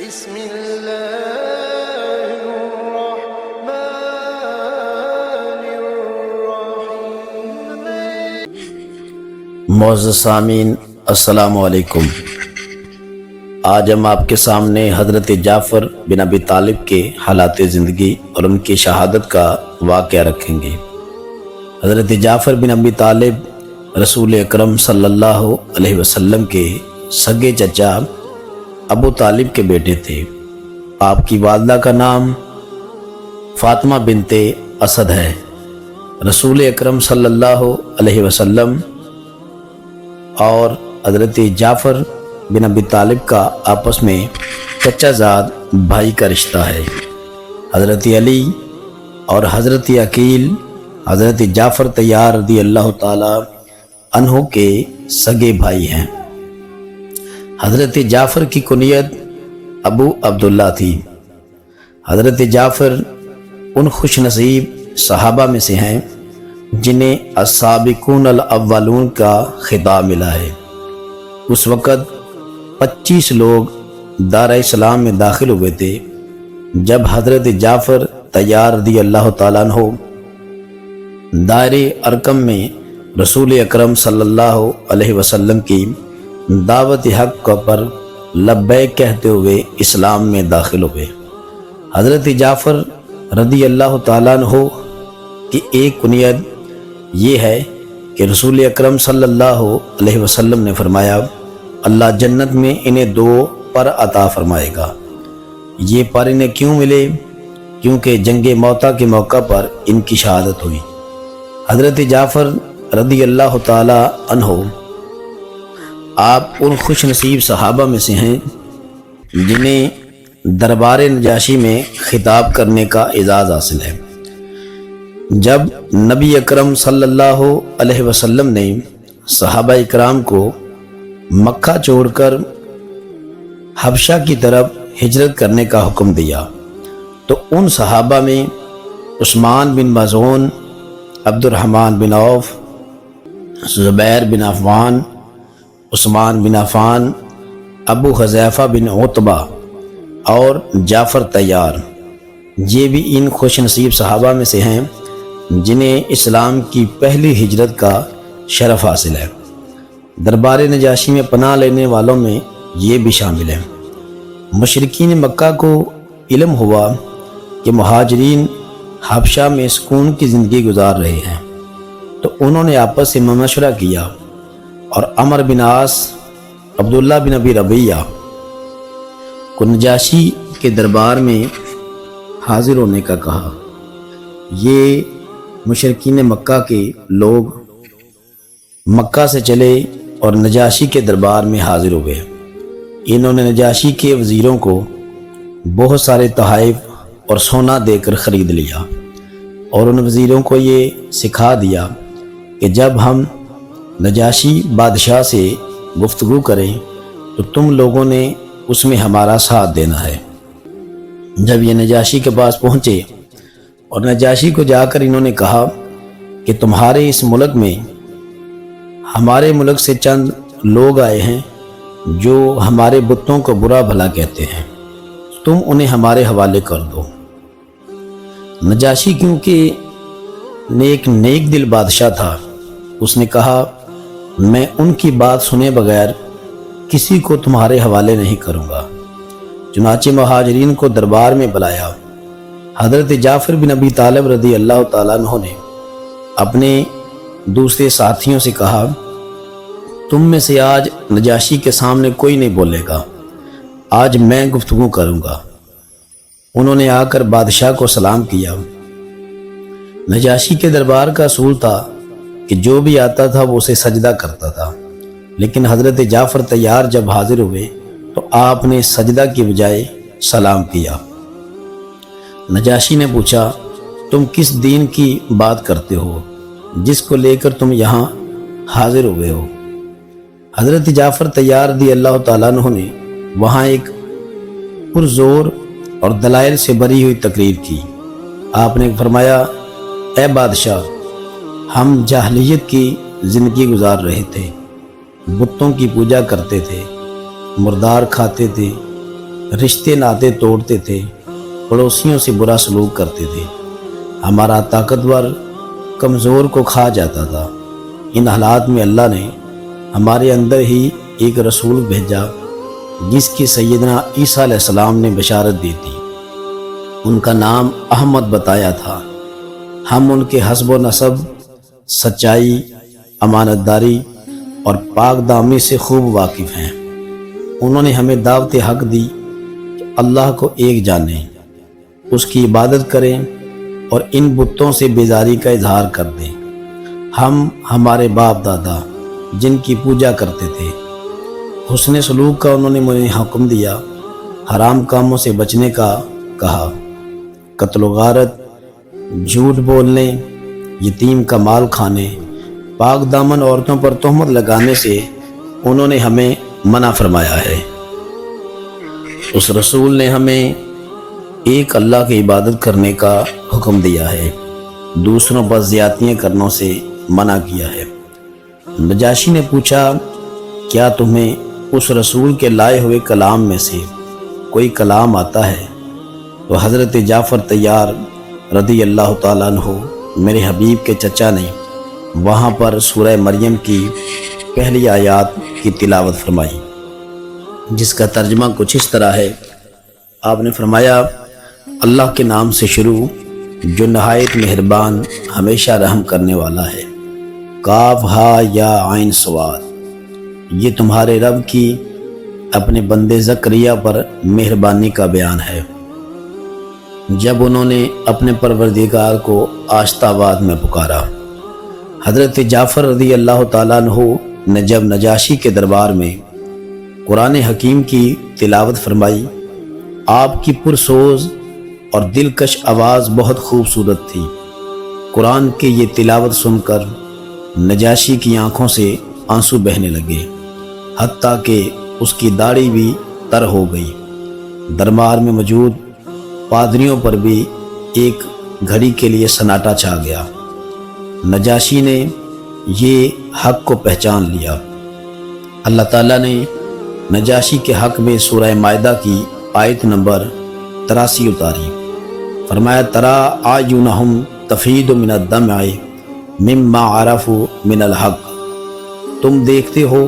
بسم الله الرحمن الرحيم۔ معزز سامعین السلام علیکم۔ آج ہم آپ کے سامنے حضرت جعفر بن ابی طالب کے حالات زندگی اور ان کی شہادت کا واقعہ رکھیں گے۔ حضرت جعفر بن ابی طالب رسول اکرم صلی اللہ علیہ وسلم کے سگے چچا ابو طالب کے بیٹے تھے۔ آپ کی والدہ کا نام فاطمہ بنت اسد ہے۔ رسول اکرم صلی اللہ علیہ وسلم اور حضرت جعفر بن ابی طالب کا آپس میں چچا زاد بھائی کا رشتہ ہے۔ حضرت علی اور حضرت عقیل حضرت جعفر طیار رضی اللہ تعالی عنہ کے سگے بھائی ہیں۔ حضرت جعفر کی کنیت ابو عبداللہ تھی۔ حضرت جعفر ان خوش نصیب صحابہ میں سے ہیں جنہیں السابقون الاولون کا خطاب ملا ہے۔ اس وقت 25 لوگ دار اسلام میں داخل ہوئے تھے جب حضرت جعفر طیار رضی اللہ تعالیٰ عنہ دائرے ارقم میں رسول اکرم صلی اللہ علیہ وسلم کی دعوت حق پر لبیک کہتے ہوئے اسلام میں داخل ہوئے۔ حضرت جعفر رضی اللہ تعالیٰ عنہ کی ایک کنیت یہ ہے کہ رسول اکرم صلی اللہ علیہ وسلم نے فرمایا اللہ جنت میں انہیں 2 پر عطا فرمائے گا۔ یہ پر انہیں کیوں ملے؟ کیونکہ جنگ موتا کے موقع پر ان کی شہادت ہوئی۔ حضرت جعفر رضی اللہ تعالی عنہ آپ ان خوش نصیب صحابہ میں سے ہیں جنہیں دربار نجاشی میں خطاب کرنے کا اعزاز حاصل ہے۔ جب نبی اکرم صلی اللہ علیہ وسلم نے صحابہ اکرام کو مکہ چھوڑ کر حبشہ کی طرف ہجرت کرنے کا حکم دیا تو ان صحابہ میں عثمان بن مظعون، عبد الرحمن بن عوف، زبیر بن عوام، عثمان بن عفان، ابو حذیفہ بن عتبہ اور جعفر طیار، یہ بھی ان خوش نصیب صحابہ میں سے ہیں جنہیں اسلام کی پہلی ہجرت کا شرف حاصل ہے۔ دربار نجاشی میں پناہ لینے والوں میں یہ بھی شامل ہیں۔ مشرکین مکہ کو علم ہوا کہ مہاجرین حبشہ میں سکون کی زندگی گزار رہے ہیں تو انہوں نے آپس سے مشورہ کیا اور عمر بن عاص، عبداللہ بن ابی ربیعہ کو نجاشی کے دربار میں حاضر ہونے کا کہا۔ یہ مشرکین مکہ کے لوگ مکہ سے چلے اور نجاشی کے دربار میں حاضر ہوئے۔ انہوں نے نجاشی کے وزیروں کو بہت سارے تحائف اور سونا دے کر خرید لیا اور ان وزیروں کو یہ سکھا دیا کہ جب ہم نجاشی بادشاہ سے گفتگو کریں تو تم لوگوں نے اس میں ہمارا ساتھ دینا ہے۔ جب یہ نجاشی کے پاس پہنچے اور نجاشی کو جا کر انہوں نے کہا کہ تمہارے اس ملک میں ہمارے ملک سے چند لوگ آئے ہیں جو ہمارے بتوں کو برا بھلا کہتے ہیں، تم انہیں ہمارے حوالے کر دو۔ نجاشی کیونکہ نیک دل بادشاہ تھا، اس نے کہا میں ان کی بات سنے بغیر کسی کو تمہارے حوالے نہیں کروں گا۔ چنانچہ مہاجرین کو دربار میں بلایا۔ حضرت جعفر بن ابی طالب رضی اللہ تعالیٰ عنہ نے اپنے دوسرے ساتھیوں سے کہا تم میں سے آج نجاشی کے سامنے کوئی نہیں بولے گا، آج میں گفتگو کروں گا۔ انہوں نے آ کر بادشاہ کو سلام کیا۔ نجاشی کے دربار کا اصول تھا کہ جو بھی آتا تھا وہ اسے سجدہ کرتا تھا، لیکن حضرت جعفر طیار جب حاضر ہوئے تو آپ نے سجدہ کی بجائے سلام کیا۔ نجاشی نے پوچھا تم کس دین کی بات کرتے ہو جس کو لے کر تم یہاں حاضر ہوئے ہو؟ حضرت جعفر طیار رضی اللہ تعالیٰ عنہ نے وہاں ایک پرزور اور دلائل سے بری ہوئی تقریر کی۔ آپ نے فرمایا اے بادشاہ، ہم جاہلیت کی زندگی گزار رہے تھے، بتوں کی پوجا کرتے تھے، مردار کھاتے تھے، رشتے ناطے توڑتے تھے، پڑوسیوں سے برا سلوک کرتے تھے، ہمارا طاقتور کمزور کو کھا جاتا تھا۔ ان حالات میں اللہ نے ہمارے اندر ہی ایک رسول بھیجا جس کی سیدنا عیسیٰ علیہ السلام نے بشارت دی تھی۔ ان کا نام احمد بتایا تھا۔ ہم ان کے حسب و نسب، سچائی، امانت داری اور پاک دامنی سے خوب واقف ہیں۔ انہوں نے ہمیں دعوت حق دی کہ اللہ کو ایک جانیں، اس کی عبادت کریں اور ان بتوں سے بیزاری کا اظہار کر دیں۔ ہم ہمارے باپ دادا جن کی پوجا کرتے تھے، حسن سلوک کا انہوں نے مجھے حکم دیا، حرام کاموں سے بچنے کا کہا، قتل و غارت، جھوٹ بولنے، یتیم کا مال کھانے، پاک دامن عورتوں پر تہمت لگانے سے انہوں نے ہمیں منع فرمایا ہے۔ اس رسول نے ہمیں ایک اللہ کی عبادت کرنے کا حکم دیا ہے، دوسروں پر زیادتیاں کرنوں سے منع کیا ہے۔ نجاشی نے پوچھا، کیا تمہیں اس رسول کے لائے ہوئے کلام میں سے کوئی کلام آتا ہے؟ تو حضرت جعفر طیار رضی اللہ تعالیٰ عنہ میرے حبیب کے چچا نے وہاں پر سورہ مریم کی پہلی آیات کی تلاوت فرمائی، جس کا ترجمہ کچھ اس طرح ہے۔ آپ نے فرمایا، اللہ کے نام سے شروع جو نہایت مہربان ہمیشہ رحم کرنے والا ہے۔ کاف ہا یا عین صاد، یہ تمہارے رب کی اپنے بندے زکریا پر مہربانی کا بیان ہے، جب انہوں نے اپنے پروردگار کو آشتاباد میں پکارا۔ حضرت جعفر رضی اللہ تعالیٰ عنہ نے جب نجاشی کے دربار میں قرآن حکیم کی تلاوت فرمائی، آپ کی پرسوز اور دلکش آواز بہت خوبصورت تھی۔ قرآن کی یہ تلاوت سن کر نجاشی کی آنکھوں سے آنسو بہنے لگے، حتیٰ کہ اس کی داڑھی بھی تر ہو گئی۔ دربار میں موجود پادریوں پر بھی ایک گھڑی کے لیے سناٹا چھا گیا۔ نجاشی نے یہ حق کو پہچان لیا۔ اللہ تعالیٰ نے نجاشی کے حق میں سورہ مائدہ کی آیت نمبر 83 اتاری۔ فرمایا، ترا اعینہم تفیض من الدمع مما عرفوا من الحق، تم دیکھتے ہو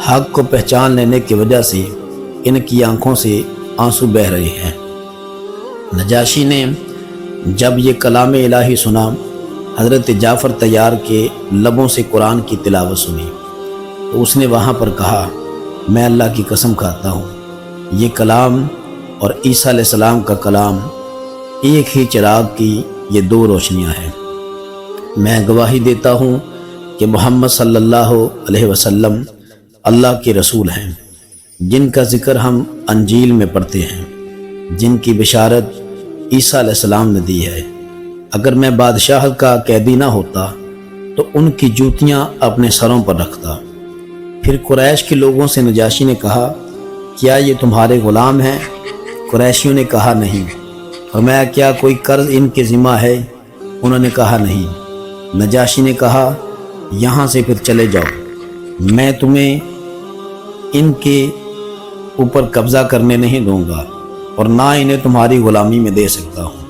حق کو پہچان لینے کی وجہ سے ان کی آنکھوں سے آنسو بہہ رہے ہیں۔ نجاشی نے جب یہ کلام الہی سنا، حضرت جعفر طیار کے لبوں سے قرآن کی تلاوت سنی، تو اس نے وہاں پر کہا، میں اللہ کی قسم کھاتا ہوں، یہ کلام اور عیسیٰ علیہ السلام کا کلام ایک ہی چراغ کی یہ دو روشنیاں ہیں۔ میں گواہی دیتا ہوں کہ محمد صلی اللہ علیہ وسلم اللہ کے رسول ہیں، جن کا ذکر ہم انجیل میں پڑھتے ہیں، جن کی بشارت عیسیٰ علیہ السلام نے دی ہے۔ اگر میں بادشاہ کا قیدی نہ ہوتا تو ان کی جوتیاں اپنے سروں پر رکھتا۔ پھر قریش کے لوگوں سے نجاشی نے کہا، کیا یہ تمہارے غلام ہیں؟ قریشیوں نے کہا نہیں۔ فرمایا، کیا کوئی قرض ان کے ذمہ ہے؟ انہوں نے کہا نہیں۔ نجاشی نے کہا، یہاں سے پھر چلے جاؤ، میں تمہیں ان کے اوپر قبضہ کرنے نہیں دوں گا اور نہ انہیں تمہاری غلامی میں دے سکتا ہوں۔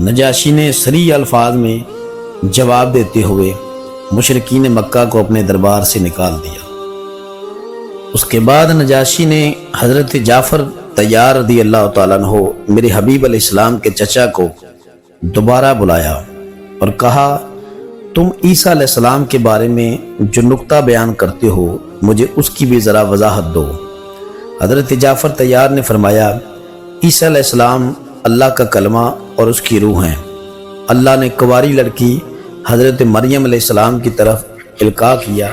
نجاشی نے صریح الفاظ میں جواب دیتے ہوئے مشرکین مکہ کو اپنے دربار سے نکال دیا۔ اس کے بعد نجاشی نے حضرت جعفر طیار رضی اللہ تعالیٰ عنہ میرے حبیب علیہ السلام کے چچا کو دوبارہ بلایا اور کہا، تم عیسیٰ علیہ السلام کے بارے میں جو نقطہ بیان کرتے ہو مجھے اس کی بھی ذرا وضاحت دو۔ حضرت جعفر طیار نے فرمایا، عیسیٰ علیہ السلام اللہ کا کلمہ اور اس کی روح ہیں۔ اللہ نے کنواری لڑکی حضرت مریم علیہ السلام کی طرف القاء کیا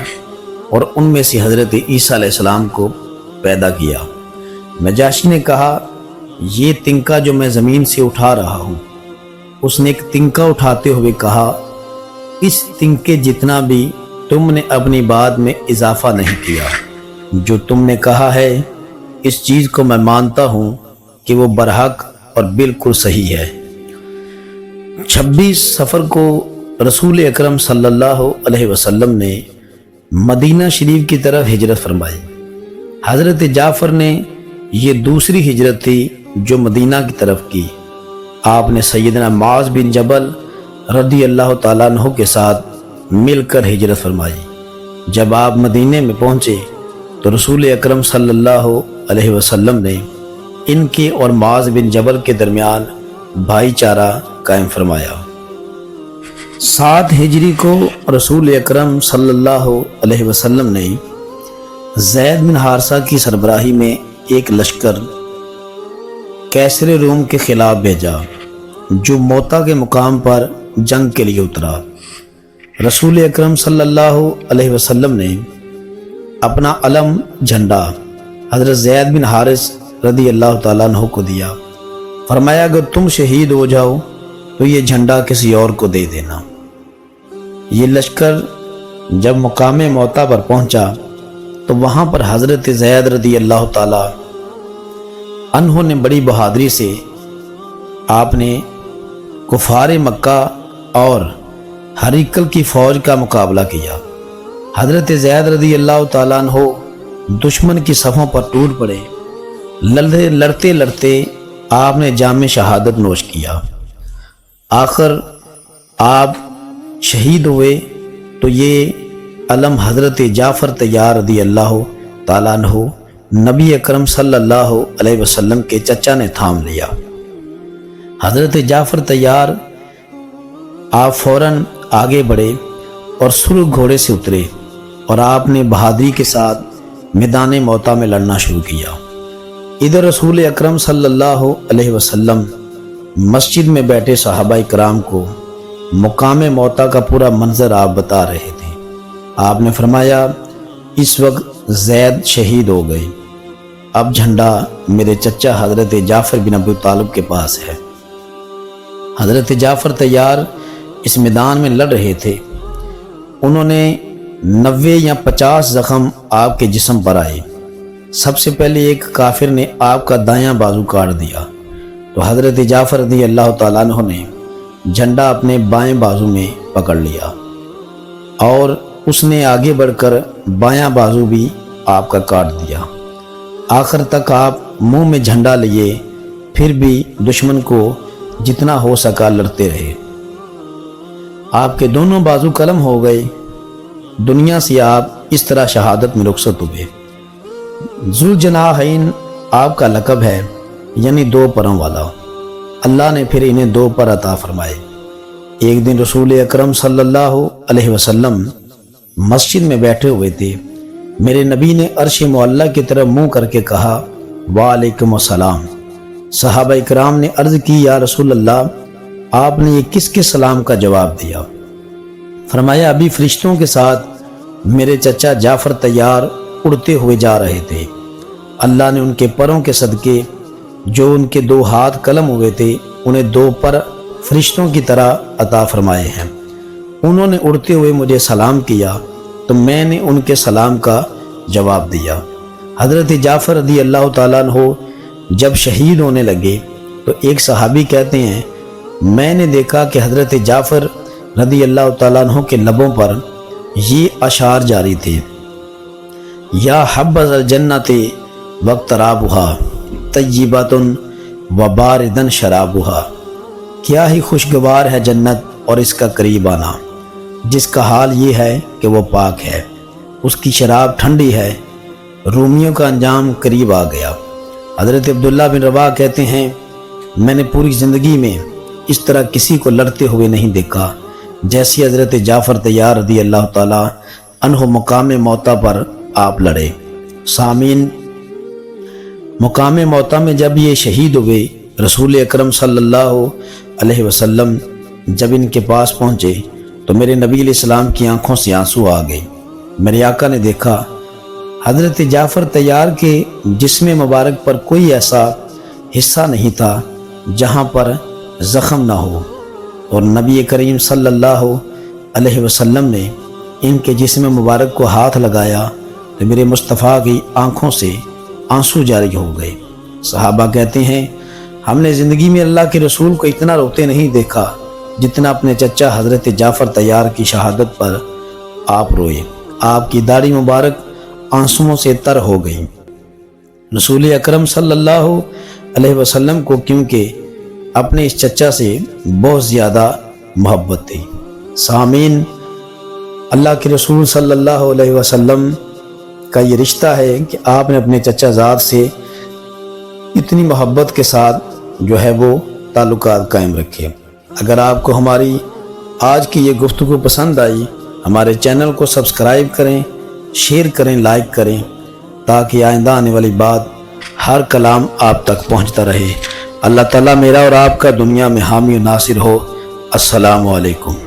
اور ان میں سے حضرت عیسیٰ علیہ السلام کو پیدا کیا۔ نجاشی نے کہا، یہ تنکا جو میں زمین سے اٹھا رہا ہوں۔ اس نے ایک تنکا اٹھاتے ہوئے کہا، اس تنکے جتنا بھی تم نے اپنی بات میں اضافہ نہیں کیا۔ جو تم نے کہا ہے اس چیز کو میں مانتا ہوں کہ وہ برحق اور بالکل صحیح ہے۔ 26 صفر کو رسول اکرم صلی اللہ علیہ وسلم نے مدینہ شریف کی طرف ہجرت فرمائی۔ حضرت جعفر نے یہ دوسری ہجرت تھی جو مدینہ کی طرف کی۔ آپ نے سیدنا معاذ بن جبل رضی اللہ تعالیٰ عنہ کے ساتھ مل کر ہجرت فرمائی۔ جب آپ مدینے میں پہنچے تو رسول اکرم صلی اللہ علیہ وسلم نے ان کے اور معاذ بن جبل کے درمیان بھائی چارہ قائم فرمایا۔ 7 ہجری کو رسول اکرم صلی اللہ علیہ وسلم نے زید بن حارثہ کی سربراہی میں ایک لشکر کیسر روم کے خلاف بھیجا جو موتا کے مقام پر جنگ کے لیے اترا۔ رسول اکرم صلی اللہ علیہ وسلم نے اپنا علم جھنڈا حضرت زید بن حارث رضی اللہ تعالیٰ عنہ کو دیا۔ فرمایا اگر تم شہید ہو جاؤ تو یہ جھنڈا کسی اور کو دے دینا۔ یہ لشکر جب مقام موتا پر پہنچا تو وہاں پر حضرت زید رضی اللہ تعالیٰ عنہ نے بڑی بہادری سے آپ نے کفار مکہ اور ہریکل کی فوج کا مقابلہ کیا۔ حضرت زید رضی اللہ تعالیٰ عنہ دشمن کی صفوں پر ٹوٹ پڑے۔ لڑتے لڑتے آپ نے جام شہادت نوش کیا۔ آخر آپ شہید ہوئے تو یہ علم حضرت جعفر طیار رضی اللہ تعالیٰ عنہ نبی اکرم صلی اللہ علیہ وسلم کے چچا نے تھام لیا۔ حضرت جعفر طیار آپ فوراً آگے بڑھے اور سرخ گھوڑے سے اترے اور آپ نے بہادری کے ساتھ میدان موتا میں لڑنا شروع کیا۔ ادھر رسول اکرم صلی اللہ علیہ وسلم مسجد میں بیٹھے صحابہ کرام کو مقام موتا کا پورا منظر آپ بتا رہے تھے۔ آپ نے فرمایا اس وقت زید شہید ہو گئے، اب جھنڈا میرے چچا حضرت جعفر بن ابی طالب کے پاس ہے۔ حضرت جعفر طیار اس میدان میں لڑ رہے تھے۔ انہوں نے 90 یا 50 زخم آپ کے جسم پر آئے۔ سب سے پہلے ایک کافر نے آپ کا دایاں بازو کاٹ دیا تو حضرت جعفر رضی اللہ تعالیٰ عنہ نے جھنڈا اپنے بائیں بازو میں پکڑ لیا اور اس نے آگے بڑھ کر بایاں بازو بھی آپ کا کاٹ دیا۔ آخر تک آپ منہ میں جھنڈا لیے پھر بھی دشمن کو جتنا ہو سکا لڑتے رہے۔ آپ کے دونوں بازو قلم ہو گئے۔ دنیا سے آپ اس طرح شہادت میں رخصت ہوئے۔ ذوالجناحین آپ کا لقب ہے، یعنی 2 پروں والا۔ اللہ نے پھر انہیں 2 پر عطا فرمائے۔ ایک دن رسول اکرم صلی اللہ علیہ وسلم مسجد میں بیٹھے ہوئے تھے۔ میرے نبی نے عرش معلیٰ کی طرف منہ کر کے کہا وعلیکم السلام۔ صحابہ کرام نے عرض کی یا رسول اللہ آپ نے یہ کس کے سلام کا جواب دیا؟ فرمایا ابھی فرشتوں کے ساتھ میرے چچا جعفر طیار اڑتے ہوئے جا رہے تھے۔ اللہ نے ان کے پروں کے صدقے جو ان کے 2 ہاتھ قلم ہوئے تھے انہیں 2 پر فرشتوں کی طرح عطا فرمائے ہیں۔ انہوں نے اڑتے ہوئے مجھے سلام کیا تو میں نے ان کے سلام کا جواب دیا۔ حضرت جعفر رضی اللہ تعالیٰ عنہ جب شہید ہونے لگے تو ایک صحابی کہتے ہیں میں نے دیکھا کہ حضرت جعفر رضی اللہ تعالیٰ عنہ کے لبوں پر یہ اشعار جاری تھے یا حبذ الجنت واقترابها طیبۃ وباردن شرابها، کیا ہی خوشگوار ہے جنت اور اس کا قریب آنا، جس کا حال یہ ہے کہ وہ پاک ہے، اس کی شراب ٹھنڈی ہے، رومیوں کا انجام قریب آ گیا۔ حضرت عبداللہ بن رواح کہتے ہیں میں نے پوری زندگی میں اس طرح کسی کو لڑتے ہوئے نہیں دیکھا جیسی حضرت جعفر طیار رضی اللہ تعالیٰ عنہ مقام موتا پر آپ لڑے۔ سامعین، مقام موتا میں جب یہ شہید ہوئے رسول اکرم صلی اللہ علیہ وسلم جب ان کے پاس پہنچے تو میرے نبی علیہ السلام کی آنکھوں سے آنسو آ گئے۔ میرے آقا نے دیکھا حضرت جعفر طیار کے جسم مبارک پر کوئی ایسا حصہ نہیں تھا جہاں پر زخم نہ ہو، اور نبی کریم صلی اللہ علیہ وسلم نے ان کے جسم مبارک کو ہاتھ لگایا تو میرے مصطفیٰ کی آنکھوں سے آنسو جاری ہو گئے۔ صحابہ کہتے ہیں ہم نے زندگی میں اللہ کے رسول کو اتنا روتے نہیں دیکھا جتنا اپنے چچا حضرت جعفر طیار کی شہادت پر آپ روئے۔ آپ کی داڑھی مبارک آنسوؤں سے تر ہو گئی۔ رسول اکرم صلی اللہ علیہ وسلم کو کیونکہ اپنے اس چچا سے بہت زیادہ محبت تھی۔ سامعین، اللہ کے رسول صلی اللہ علیہ وسلم کا یہ رشتہ ہے کہ آپ نے اپنے چچا زاد سے اتنی محبت کے ساتھ جو ہے وہ تعلقات قائم رکھے۔ اگر آپ کو ہماری آج کی یہ گفتگو پسند آئی، ہمارے چینل کو سبسکرائب کریں، شیئر کریں، لائک کریں، تاکہ آئندہ آنے والی بات ہر کلام آپ تک پہنچتا رہے۔ اللہ تعالیٰ میرا اور آپ کا دنیا میں حامی و ناصر ہو۔ السلام علیکم۔